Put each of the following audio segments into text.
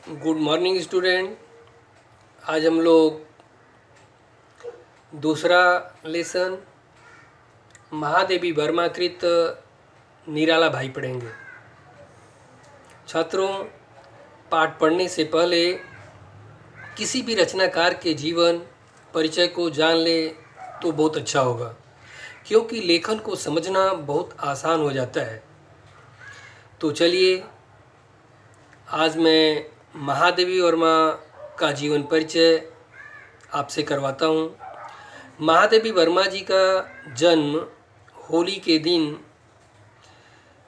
Good morning student. आज हम लोग दूसरा लेसन महादेवी वर्मा कृत निराला भाई पढ़ेंगे। छात्रों, पाठ पढ़ने से पहले किसी भी रचनाकार के जीवन परिचय को जान ले तो बहुत अच्छा होगा, क्योंकि लेखन को समझना बहुत आसान हो जाता है। तो चलिए, आज मैं महादेवी वर्मा का जीवन परिचय आपसे करवाता हूँ। महादेवी वर्मा जी का जन्म होली के दिन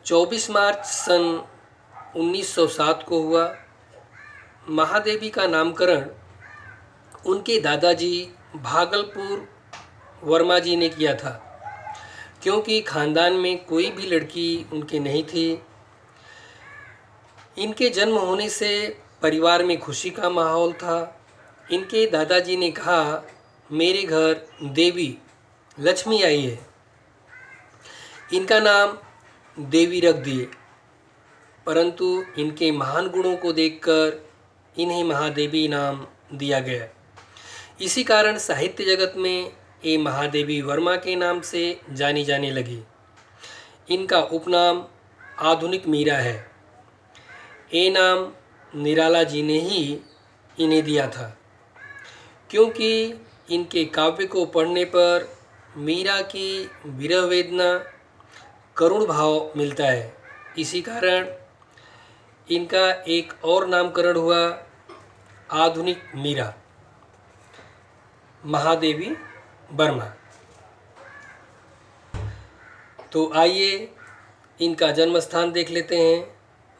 24 मार्च सन 1907 को हुआ। महादेवी का नामकरण उनके दादाजी भागलपुर वर्मा जी ने किया था, क्योंकि खानदान में कोई भी लड़की उनके नहीं थी। इनके जन्म होने से परिवार में खुशी का माहौल था। इनके दादाजी ने कहा, मेरे घर देवी लक्ष्मी आई है। इनका नाम देवी रख दिए, परंतु इनके महान गुणों को देखकर इन्हें महादेवी नाम दिया गया। इसी कारण साहित्य जगत में ये महादेवी वर्मा के नाम से जानी जाने लगी। इनका उपनाम आधुनिक मीरा है। ये नाम निराला जी ने ही इन्हें दिया था, क्योंकि इनके काव्य को पढ़ने पर मीरा की विरह वेदना, करुण भाव मिलता है। इसी कारण इनका एक और नामकरण हुआ, आधुनिक मीरा, महादेवी वर्मा। तो आइए इनका जन्म स्थान देख लेते हैं।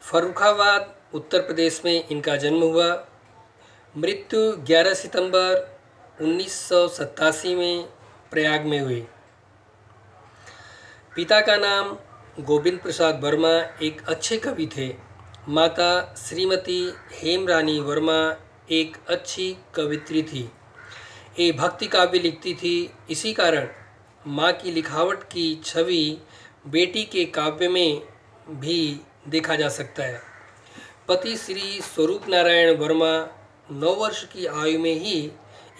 फर्रुखाबाद उत्तर प्रदेश में इनका जन्म हुआ। मृत्यु 11 सितंबर 1987 में प्रयाग में हुई। पिता का नाम गोविंद प्रसाद वर्मा एक अच्छे कवि थे। माता श्रीमती हेमरानी वर्मा एक अच्छी कवित्री थी। ये भक्ति काव्य लिखती थी। इसी कारण माँ की लिखावट की छवि बेटी के काव्य में भी देखा जा सकता है। पति श्री स्वरूप नारायण वर्मा 9 वर्ष की आयु में ही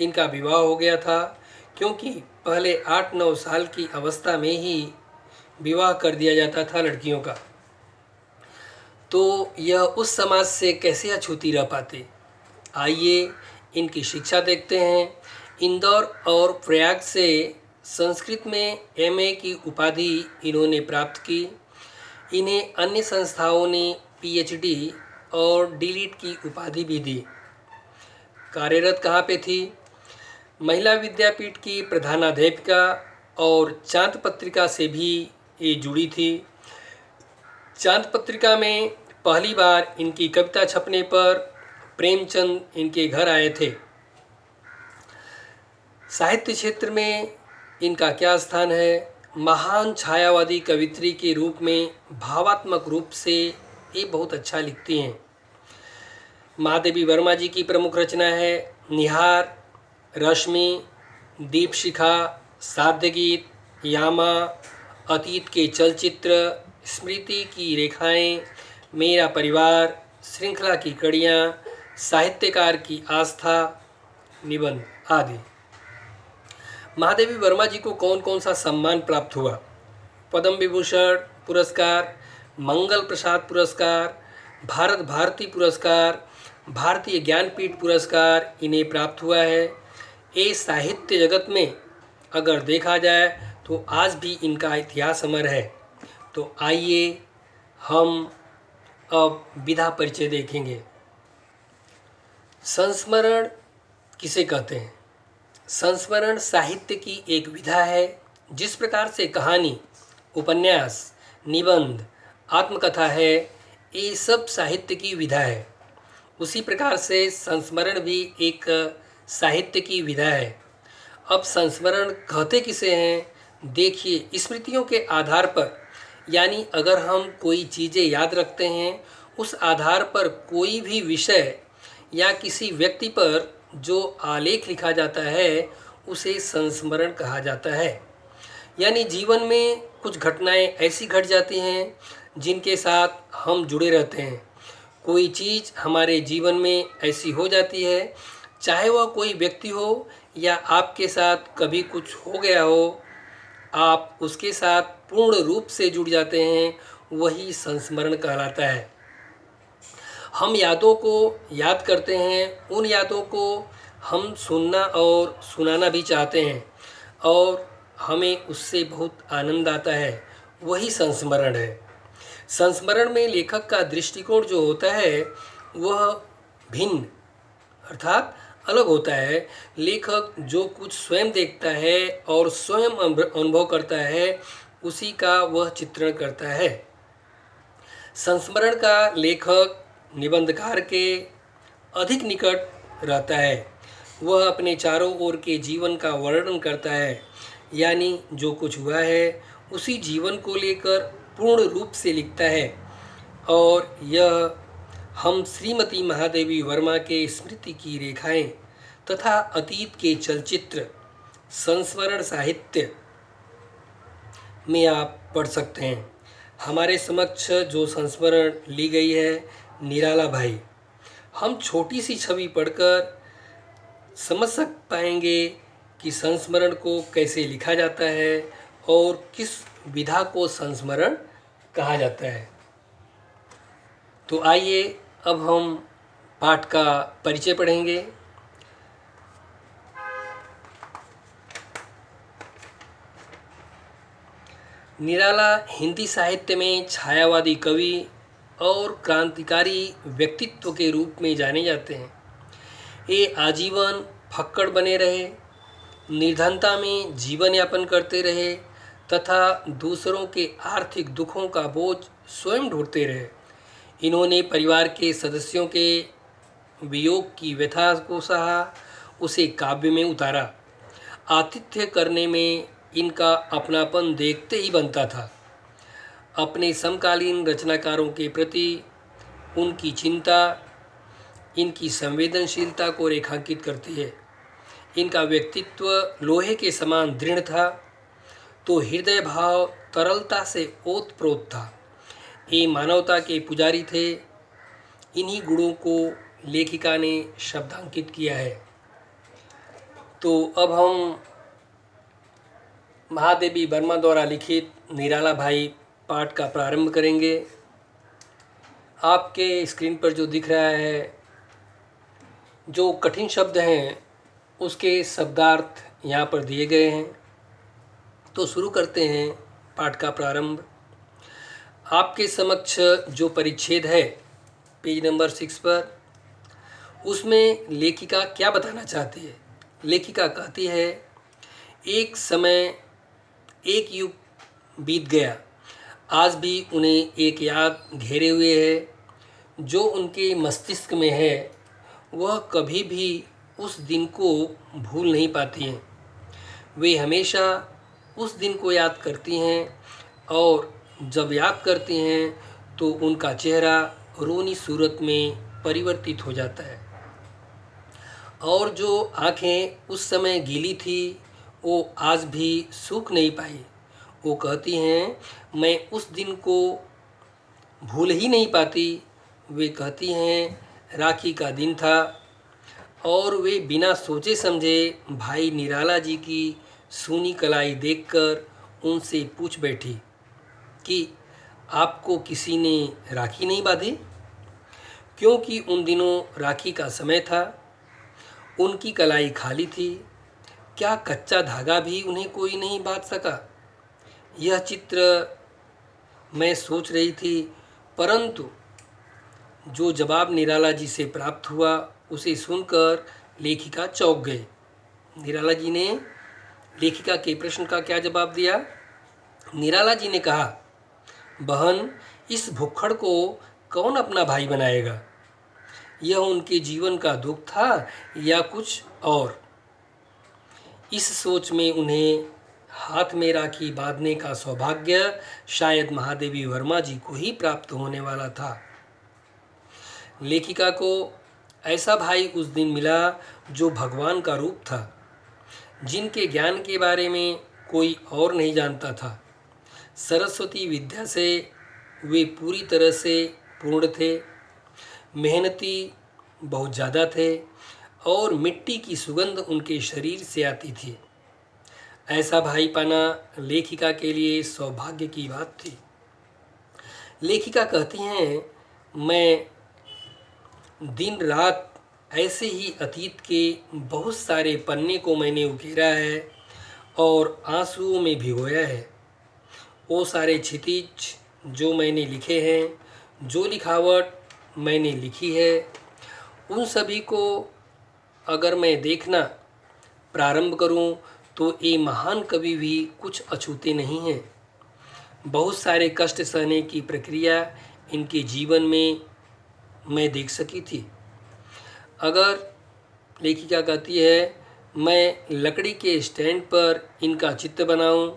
इनका विवाह हो गया था, क्योंकि पहले 8-9 साल की अवस्था में ही विवाह कर दिया जाता था लड़कियों का। तो यह उस समाज से कैसे अछूती रह पाते। आइए इनकी शिक्षा देखते हैं। इंदौर और प्रयाग से संस्कृत में एमए की उपाधि इन्होंने प्राप्त की। इन्हें अन्य संस्थाओं ने पीएचडी और डीलिट की उपाधि भी दी। कार्यरत कहाँ पे थी? महिला विद्यापीठ की प्रधानाध्यापिका और चांद पत्रिका से भी ये जुड़ी थी। चांद पत्रिका में पहली बार इनकी कविता छपने पर प्रेमचंद इनके घर आए थे। साहित्य क्षेत्र में इनका क्या स्थान है? महान छायावादी कवित्री के रूप में भावात्मक रूप से ये बहुत अच्छा लिखती हैं। महादेवी वर्मा जी की प्रमुख रचना है निहार, रश्मि, दीपशिखा, साध्य गीत, यामा, अतीत के चलचित्र, स्मृति की रेखाएं, मेरा परिवार, श्रृंखला की कड़ियाँ, साहित्यकार की आस्था, निबंध आदि। महादेवी वर्मा जी को कौन कौन सा सम्मान प्राप्त हुआ? पद्म विभूषण पुरस्कार, मंगल प्रसाद पुरस्कार, भारत भारती पुरस्कार, भारतीय ज्ञानपीठ पुरस्कार इन्हें प्राप्त हुआ है। ये साहित्य जगत में अगर देखा जाए तो आज भी इनका इतिहास अमर है। तो आइए हम अब विधा परिचय देखेंगे। संस्मरण किसे कहते हैं? संस्मरण साहित्य की एक विधा है। जिस प्रकार से कहानी, उपन्यास, निबंध, आत्मकथा है, ये सब साहित्य की विधा है, उसी प्रकार से संस्मरण भी एक साहित्य की विधा है। अब संस्मरण कहते किसे हैं? देखिए, स्मृतियों के आधार पर, यानी अगर हम कोई चीज़ें याद रखते हैं, उस आधार पर कोई भी विषय या किसी व्यक्ति पर जो आलेख लिखा जाता है उसे संस्मरण कहा जाता है। यानी जीवन में कुछ घटनाएं ऐसी घट जाती हैं जिनके साथ हम जुड़े रहते हैं। कोई चीज़ हमारे जीवन में ऐसी हो जाती है, चाहे वह कोई व्यक्ति हो या आपके साथ कभी कुछ हो गया हो, आप उसके साथ पूर्ण रूप से जुड़ जाते हैं, वही संस्मरण कहलाता है। हम यादों को याद करते हैं, उन यादों को हम सुनना और सुनाना भी चाहते हैं और हमें उससे बहुत आनंद आता है, वही संस्मरण है। संस्मरण में लेखक का दृष्टिकोण जो होता है वह भिन्न अर्थात अलग होता है। लेखक जो कुछ स्वयं देखता है और स्वयं अनुभव करता है उसी का वह चित्रण करता है। संस्मरण का लेखक निबंधकार के अधिक निकट रहता है। वह अपने चारों ओर के जीवन का वर्णन करता है, यानी जो कुछ हुआ है उसी जीवन को लेकर पूर्ण रूप से लिखता है। और यह हम श्रीमती महादेवी वर्मा के स्मृति की रेखाएं तथा अतीत के चलचित्र संस्मरण साहित्य में आप पढ़ सकते हैं। हमारे समक्ष जो संस्मरण ली गई है निराला भाई, हम छोटी सी छवि पढ़कर समझ पाएंगे कि संस्मरण को कैसे लिखा जाता है और किस विधा को संस्मरण कहा जाता है। तो आइए अब हम पाठ का परिचय पढ़ेंगे। निराला हिंदी साहित्य में छायावादी कवि और क्रांतिकारी व्यक्तित्व के रूप में जाने जाते हैं। ये आजीवन फक्कड़ बने रहे, निर्धनता में जीवन यापन करते रहे तथा दूसरों के आर्थिक दुखों का बोझ स्वयं ढोते रहे। इन्होंने परिवार के सदस्यों के वियोग की व्यथा को सहा, उसे काव्य में उतारा। आतिथ्य करने में इनका अपनापन देखते ही बनता था। अपने समकालीन रचनाकारों के प्रति उनकी चिंता इनकी संवेदनशीलता को रेखांकित करती है। इनका व्यक्तित्व लोहे के समान दृढ़ था, तो हृदय भाव तरलता से ओतप्रोत था। ये मानवता के पुजारी थे। इन्हीं गुणों को लेखिका ने शब्दांकित किया है। तो अब हम महादेवी वर्मा द्वारा लिखित निराला भाई पाठ का प्रारंभ करेंगे। आपके स्क्रीन पर जो दिख रहा है, जो कठिन शब्द हैं उसके शब्दार्थ यहाँ पर दिए गए हैं। तो शुरू करते हैं पाठ का प्रारंभ। आपके समक्ष जो परिच्छेद है पेज नंबर 6 पर, उसमें लेखिका क्या बताना चाहती है। लेखिका कहती है, एक समय एक युग बीत गया, आज भी उन्हें एक याद घेरे हुए है। जो उनके मस्तिष्क में है वह कभी भी उस दिन को भूल नहीं पाती हैं। वे हमेशा उस दिन को याद करती हैं और जब याद करती हैं तो उनका चेहरा रोनी सूरत में परिवर्तित हो जाता है और जो आँखें उस समय गीली थी वो आज भी सूख नहीं पाई। वो कहती हैं, मैं उस दिन को भूल ही नहीं पाती। वे कहती हैं, राखी का दिन था और वे बिना सोचे समझे भाई निराला जी की सूनी कलाई देखकर उनसे पूछ बैठी कि आपको किसी ने राखी नहीं बांधी? क्योंकि उन दिनों राखी का समय था। उनकी कलाई खाली थी। क्या कच्चा धागा भी उन्हें कोई नहीं बांध सका? यह चित्र मैं सोच रही थी, परंतु जो जवाब निराला जी से प्राप्त हुआ उसे सुनकर लेखिका चौंक गए। निराला जी ने लेखिका के प्रश्न का क्या जवाब दिया? निराला जी ने कहा, बहन, इस भुक्खड़ को कौन अपना भाई बनाएगा? यह उनके जीवन का दुख था या कुछ और? इस सोच में उन्हें हाथ में राखी बांधने का सौभाग्य शायद महादेवी वर्मा जी को ही प्राप्त होने वाला था। लेखिका को ऐसा भाई उस दिन मिला जो भगवान का रूप था, जिनके ज्ञान के बारे में कोई और नहीं जानता था। सरस्वती विद्या से वे पूरी तरह से पूर्ण थे। मेहनती बहुत ज़्यादा थे और मिट्टी की सुगंध उनके शरीर से आती थी। ऐसा भाई पाना लेखिका के लिए सौभाग्य की बात थी। लेखिका कहती हैं, मैं दिन रात ऐसे ही अतीत के बहुत सारे पन्ने को मैंने उकेरा है और आंसुओं में भिगोया है। वो सारे क्षितिज जो मैंने लिखे हैं, जो लिखावट मैंने लिखी है, उन सभी को अगर मैं देखना प्रारंभ करूं तो ये महान कवि भी कुछ अछूते नहीं हैं। बहुत सारे कष्ट सहने की प्रक्रिया इनके जीवन में मैं देख सकी थी। अगर लेखिका कहती है, मैं लकड़ी के स्टैंड पर इनका चित्र बनाऊं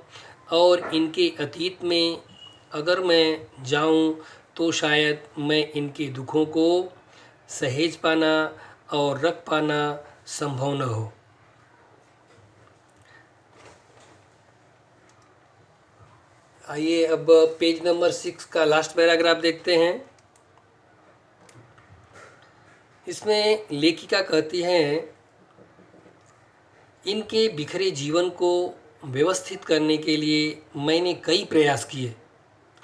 और इनके अतीत में अगर मैं जाऊं तो शायद मैं इनके दुखों को सहेज पाना और रख पाना संभव न हो। आइए अब पेज नंबर 6 का लास्ट पैराग्राफ देखते हैं। इसमें लेखिका कहती हैं, इनके बिखरे जीवन को व्यवस्थित करने के लिए मैंने कई प्रयास किए।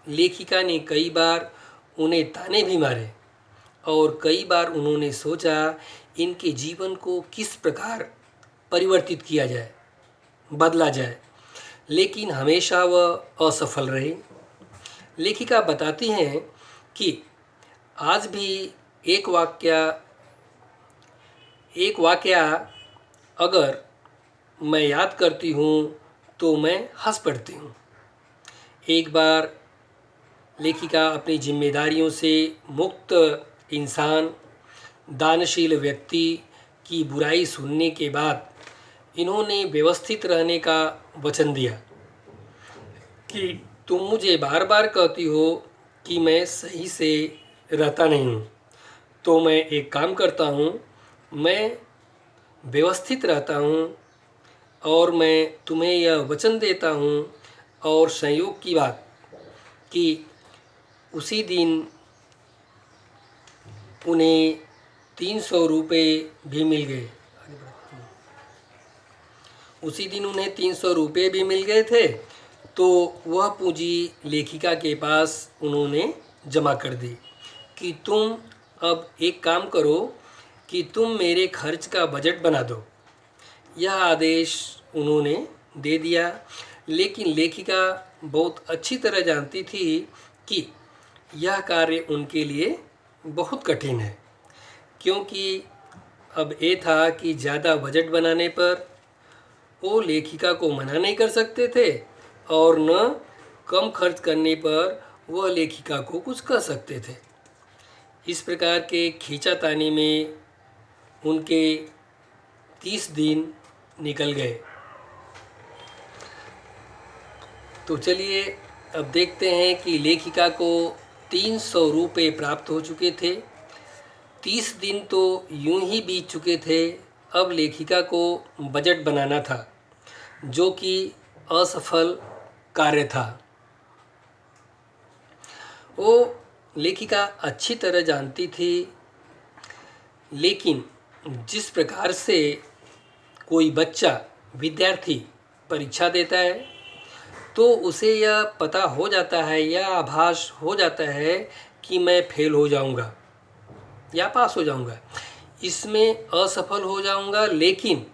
लेखिका ने कई बार उन्हें ताने भी मारे और कई बार उन्होंने सोचा इनके जीवन को किस प्रकार परिवर्तित किया जाए, बदला जाए, लेकिन हमेशा वह असफल रहे। लेखिका बताती हैं कि आज भी एक वाकया अगर मैं याद करती हूँ तो मैं हंस पड़ती हूँ। एक बार लेखिका अपनी जिम्मेदारियों से मुक्त इंसान, दानशील व्यक्ति की बुराई सुनने के बाद इन्होंने व्यवस्थित रहने का वचन दिया कि तुम मुझे बार बार कहती हो कि मैं सही से रहता नहीं हूँ, तो मैं एक काम करता हूँ, मैं व्यवस्थित रहता हूँ और मैं तुम्हें यह वचन देता हूँ। और संयोग की बात कि उसी दिन उन्हें 300 रुपये भी मिल गए। उसी दिन उन्हें 300 रुपये भी मिल गए थे, तो वह पूंजी लेखिका के पास उन्होंने जमा कर दी कि तुम अब एक काम करो कि तुम मेरे खर्च का बजट बना दो। यह आदेश उन्होंने दे दिया, लेकिन लेखिका बहुत अच्छी तरह जानती थी कि यह कार्य उनके लिए बहुत कठिन है, क्योंकि अब ये था कि ज़्यादा बजट बनाने पर वो लेखिका को मना नहीं कर सकते थे और न कम खर्च करने पर वह लेखिका को कुछ कह सकते थे। इस प्रकार के खींचातानी में उनके 30 दिन निकल गए। तो चलिए अब देखते हैं कि लेखिका को 300 रुपये प्राप्त हो चुके थे। 30 दिन तो यूं ही बीत चुके थे। अब लेखिका को बजट बनाना था, जो कि असफल कार्य था। वो लेखिका अच्छी तरह जानती थी, लेकिन जिस प्रकार से कोई बच्चा, विद्यार्थी परीक्षा देता है तो उसे यह पता हो जाता है या आभास हो जाता है कि मैं फेल हो जाऊंगा या पास हो जाऊंगा, इसमें असफल हो जाऊंगा, लेकिन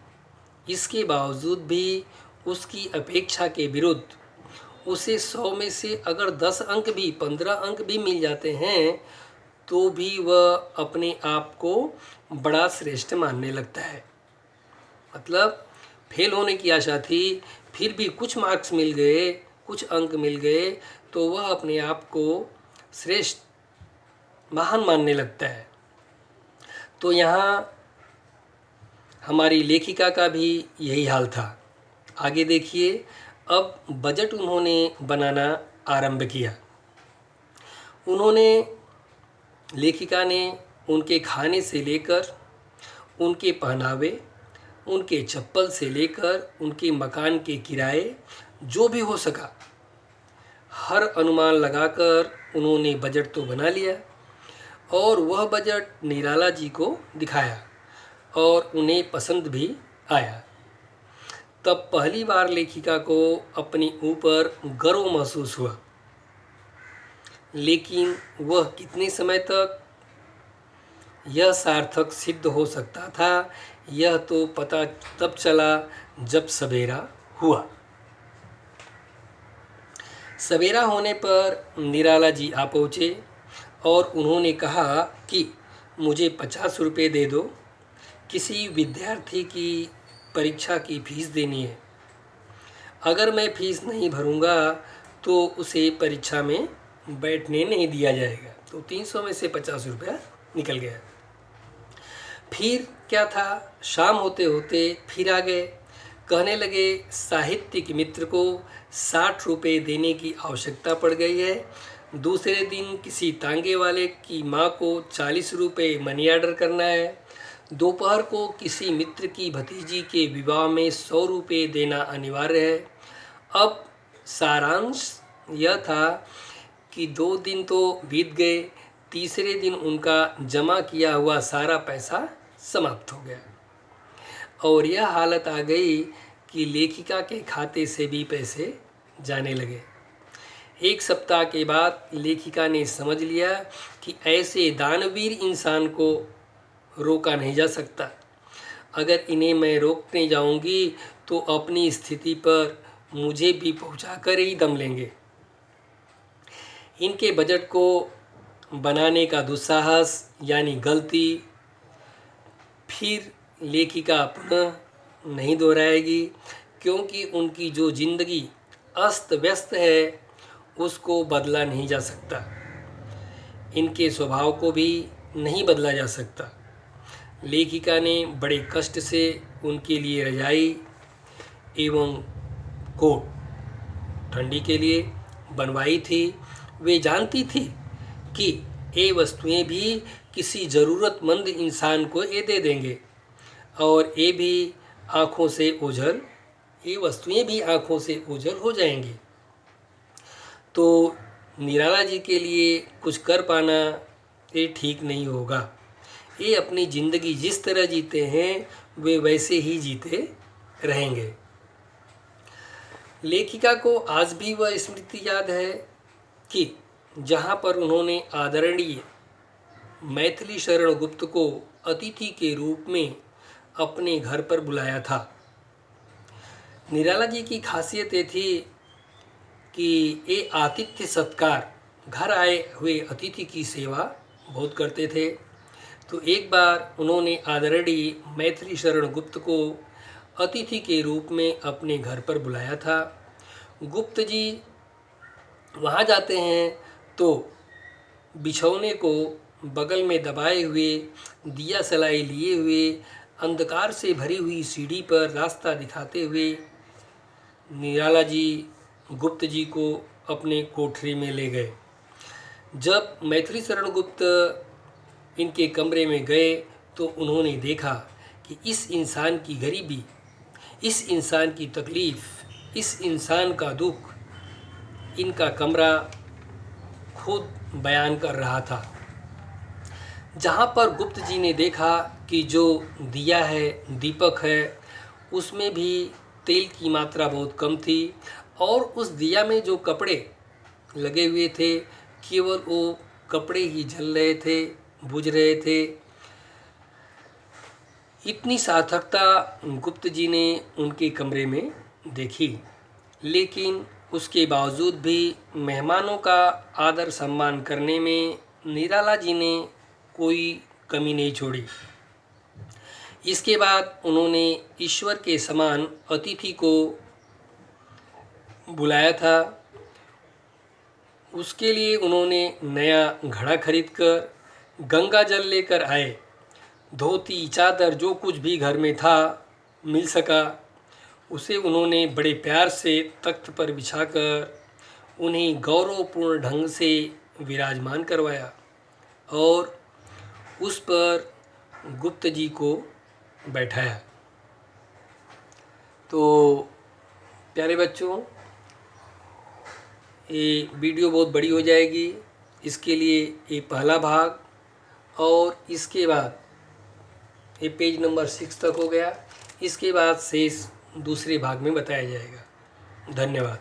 इसके बावजूद भी उसकी अपेक्षा के विरुद्ध उसे 100 में से अगर 10 अंक भी, 15 अंक भी मिल जाते हैं तो भी वह अपने आप को बड़ा श्रेष्ठ मानने लगता है। मतलब फेल होने की आशा थी, फिर भी कुछ मार्क्स मिल गए, कुछ अंक मिल गए, तो वह अपने आप को श्रेष्ठ, महान मानने लगता है। तो यहाँ हमारी लेखिका का भी यही हाल था। आगे देखिए, अब बजट उन्होंने बनाना आरंभ किया। लेखिका ने उनके खाने से लेकर उनके पहनावे, उनके चप्पल से लेकर उनके मकान के किराए, जो भी हो सका हर अनुमान लगाकर उन्होंने बजट तो बना लिया और वह बजट निराला जी को दिखाया और उन्हें पसंद भी आया। तब पहली बार लेखिका को अपनी ऊपर गर्व महसूस हुआ, लेकिन वह कितने समय तक यह सार्थक सिद्ध हो सकता था, यह तो पता तब चला जब सवेरा हुआ। सवेरा होने पर निराला जी आ पहुँचे और उन्होंने कहा कि मुझे 50 रुपये दे दो, किसी विद्यार्थी की परीक्षा की फीस देनी है। अगर मैं फीस नहीं भरूंगा तो उसे परीक्षा में बैठने नहीं दिया जाएगा। तो 300 में से 50 रुपया निकल गया। फिर क्या था, शाम होते होते फिर आ गए। कहने लगे साहित्यिक मित्र को 60 रुपये देने की आवश्यकता पड़ गई है। दूसरे दिन किसी तांगे वाले की माँ को 40 रुपये मनी ऑर्डर करना है। दोपहर को किसी मित्र की भतीजी के विवाह में 100 रुपये देना अनिवार्य है। अब सारांश यह था कि 2 दिन तो बीत गए, तीसरे दिन उनका जमा किया हुआ सारा पैसा समाप्त हो गया और यह हालत आ गई कि लेखिका के खाते से भी पैसे जाने लगे। 1 सप्ताह के बाद लेखिका ने समझ लिया कि ऐसे दानवीर इंसान को रोका नहीं जा सकता। अगर इन्हें मैं रोकने जाऊंगी तो अपनी स्थिति पर मुझे भी पहुंचाकर ही दम लेंगे। इनके बजट को बनाने का दुस्साहस यानी गलती फिर लेखिका पुनः नहीं दोहराएगी, क्योंकि उनकी जो जिंदगी अस्त व्यस्त है उसको बदला नहीं जा सकता। इनके स्वभाव को भी नहीं बदला जा सकता। लेखिका ने बड़े कष्ट से उनके लिए रजाई एवं कोट ठंडी के लिए बनवाई थी। वे जानती थी कि ये वस्तुएं भी किसी ज़रूरतमंद इंसान को ये दे देंगे और ये वस्तुएं भी आँखों से ओझल हो जाएंगी। तो निराला जी के लिए कुछ कर पाना ये ठीक नहीं होगा। ये अपनी ज़िंदगी जिस तरह जीते हैं वे वैसे ही जीते रहेंगे। लेखिका को आज भी वह स्मृति याद है कि जहाँ पर उन्होंने आदरणीय मैथिली शरण गुप्त को अतिथि के रूप में अपने घर पर बुलाया था। निराला जी की खासियत ये थी कि ये आतिथ्य सत्कार, घर आए हुए अतिथि की सेवा बहुत करते थे। तो एक बार उन्होंने आदरणीय मैथिली शरण गुप्त को अतिथि के रूप में अपने घर पर बुलाया था। गुप्त जी वहाँ जाते हैं तो बिछौने को बगल में दबाए हुए, दिया सलाई लिए हुए, अंधकार से भरी हुई सीढ़ी पर रास्ता दिखाते हुए निराला जी गुप्त जी को अपने कोठरी में ले गए। जब मैथिली शरण गुप्त इनके कमरे में गए तो उन्होंने देखा कि इस इंसान की गरीबी, इस इंसान की तकलीफ़, इस इंसान का दुख इनका कमरा खुद बयान कर रहा था। जहाँ पर गुप्त जी ने देखा कि जो दिया है, दीपक है, उसमें भी तेल की मात्रा बहुत कम थी और उस दिया में जो कपड़े लगे हुए थे केवल वो कपड़े ही जल रहे थे, बुझ रहे थे। इतनी सार्थकता गुप्त जी ने उनके कमरे में देखी, लेकिन उसके बावजूद भी मेहमानों का आदर सम्मान करने में निराला जी ने कोई कमी नहीं छोड़ी। इसके बाद उन्होंने ईश्वर के समान अतिथि को बुलाया था। उसके लिए उन्होंने नया घड़ा खरीदकर गंगा जल लेकर आए। धोती, चादर, जो कुछ भी घर में था मिल सका, उसे उन्होंने बड़े प्यार से तख्त पर बिछाकर उन्हें गौरवपूर्ण ढंग से विराजमान करवाया और उस पर गुप्त जी को बैठाया। तो प्यारे बच्चों, ये वीडियो बहुत बड़ी हो जाएगी, इसके लिए ये पहला भाग और इसके बाद ये पेज नंबर 6 तक हो गया। इसके बाद शेष दूसरे भाग में बताया जाएगा। धन्यवाद।